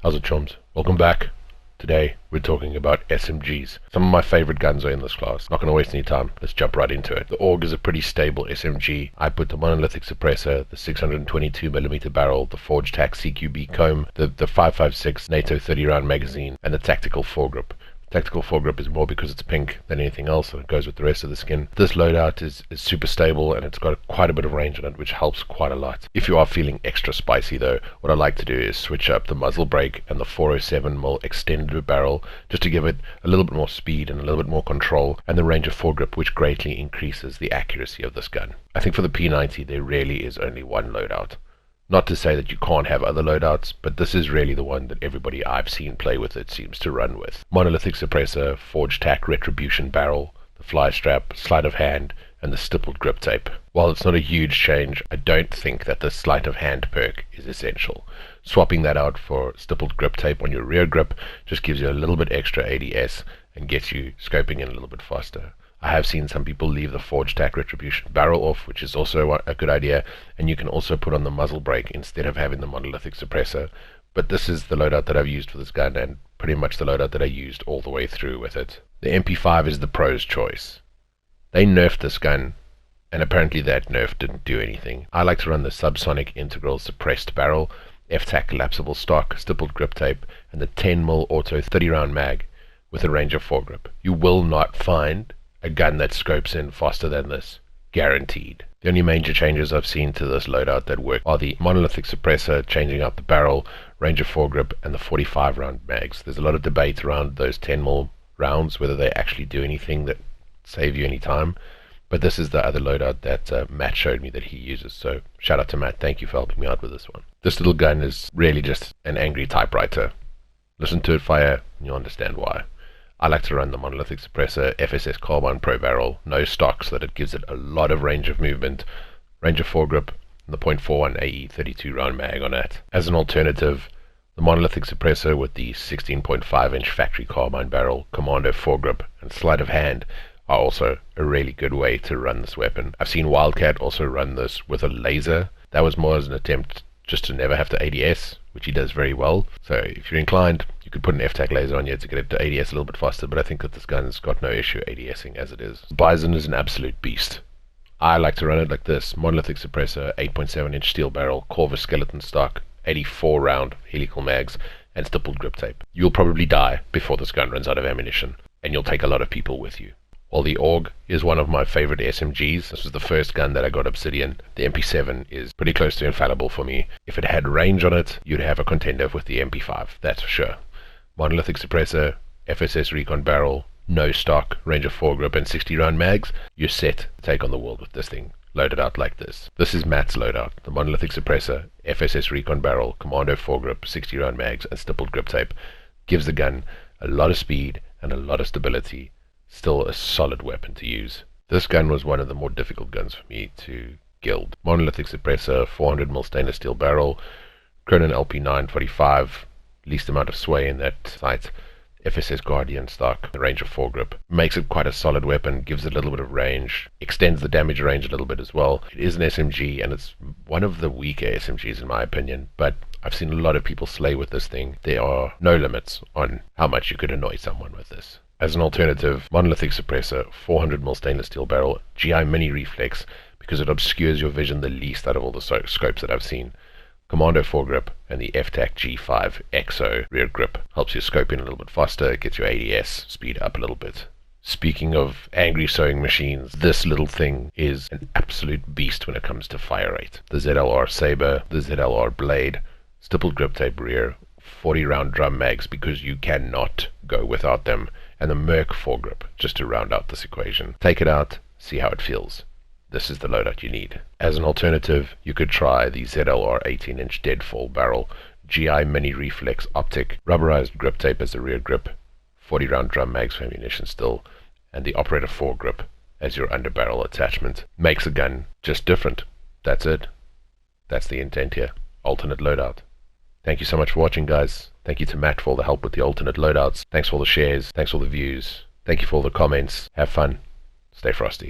How's it, chums? Welcome back. Today we're talking about SMGs. Some of my favorite guns are in this class. Not going to waste any time. Let's jump right into it. The AUG is a pretty stable SMG. I put the monolithic suppressor, the 622mm barrel, the forged tack CQB comb, the 5.56 NATO 30 round magazine, and the tactical foregrip. Tactical foregrip is more because it's pink than anything else, and it goes with the rest of the skin. This loadout is super stable, and it's got quite a bit of range on it, which helps quite a lot. If you are feeling extra spicy though, what I like to do is switch up the muzzle brake and the 407mm extended barrel, just to give it a little bit more speed and a little bit more control, and the range of foregrip, which greatly increases the accuracy of this gun. I think for the P90 there really is only one loadout. Not to say that you can't have other loadouts, but this is really the one that everybody I've seen play with it seems to run with. Monolithic suppressor, forged tack retribution barrel, the fly strap, sleight of hand, and the stippled grip tape. While it's not a huge change, I don't think that the sleight of hand perk is essential. Swapping that out for stippled grip tape on your rear grip just gives you a little bit extra ADS and gets you scoping in a little bit faster. I have seen some people leave the forged tack retribution barrel off, which is also a good idea, and you can also put on the muzzle brake instead of having the monolithic suppressor. But this is the loadout that I've used for this gun, and pretty much the loadout that I used all the way through with it. The MP5 is the pro's choice. They nerfed this gun, and apparently that nerf didn't do anything. I like to run the subsonic integral suppressed barrel, F-tack collapsible stock, stippled grip tape, and the 10mm auto 30 round mag with a range of foregrip. You will not find a gun that scopes in faster than this, guaranteed. The only major changes I've seen to this loadout that work are the monolithic suppressor, changing out the barrel, range of foregrip, and the 45 round mags. There's a lot of debate around those 10mm rounds, whether they actually do anything that save you any time, but this is the other loadout that Matt showed me that he uses, so shout out to Matt, thank you for helping me out with this one. This little gun is really just an angry typewriter. Listen to it fire and you'll understand why. I like to run the monolithic suppressor, FSS carbine pro barrel, no stock, so that it gives it a lot of range of movement, range of foregrip, and the .41 AE 32 round mag on it. As an alternative, the monolithic suppressor with the 16.5-inch factory carbine barrel, commando foregrip, and sleight of hand are also a really good way to run this weapon. I've seen Wildcat also run this with a laser. That was more as an attempt just to never have to ADS, which he does very well. So if you're inclined, you could put an F-tack laser on you to get it to ADS a little bit faster, but I think that this gun's got no issue ADSing as it is. Bizon is an absolute beast. I like to run it like this: monolithic suppressor, 8.7-inch steel barrel, Corvus skeleton stock, 84 round helical mags, and stippled grip tape. You'll probably die before this gun runs out of ammunition, and you'll take a lot of people with you. While the AUG is one of my favorite SMGs, this was the first gun that I got Obsidian, the MP7 is pretty close to infallible for me. If it had range on it, you'd have a contender with the MP5, that's for sure. Monolithic suppressor, FSS recon barrel, no stock, range of foregrip, and 60 round mags, you're set to take on the world with this thing, loaded out like this. This is Matt's loadout: the monolithic suppressor, FSS recon barrel, commando foregrip, 60 round mags, and stippled grip tape. Gives the gun a lot of speed and a lot of stability. Still a solid weapon to use. This gun was one of the more difficult guns for me to guild. Monolithic suppressor, 400mm stainless steel barrel, Cronin LP 945, least amount of sway in that sight, FSS Guardian stock, the range of foregrip. Makes it quite a solid weapon, gives it a little bit of range, extends the damage range a little bit as well. It is an SMG, and it's one of the weaker SMGs in my opinion, but I've seen a lot of people slay with this thing. There are no limits on how much you could annoy someone with this. As an alternative, monolithic suppressor, 400mm stainless steel barrel, GI mini reflex, because it obscures your vision the least out of all the scopes that I've seen. Commando foregrip, and the F-tack G5 EXO rear grip. Helps you scope in a little bit faster, gets your ADS speed up a little bit. Speaking of angry sewing machines, this little thing is an absolute beast when it comes to fire rate. The ZLR Saber, the ZLR Blade, stippled grip tape rear, 40 round drum mags because you cannot go without them, and the Merc foregrip just to round out this equation. Take it out, see how it feels. This is the loadout you need. As an alternative, you could try the ZLR 18-inch deadfall barrel, GI mini reflex optic, rubberized grip tape as the rear grip, 40 round drum mags for ammunition still, and the operator foregrip as your underbarrel attachment. Makes a gun just different. That's it. That's the intent here. Alternate loadout. Thank you so much for watching, guys. Thank you to Matt for all the help with the alternate loadouts. Thanks for all the shares. Thanks for all the views. Thank you for all the comments. Have fun. Stay frosty.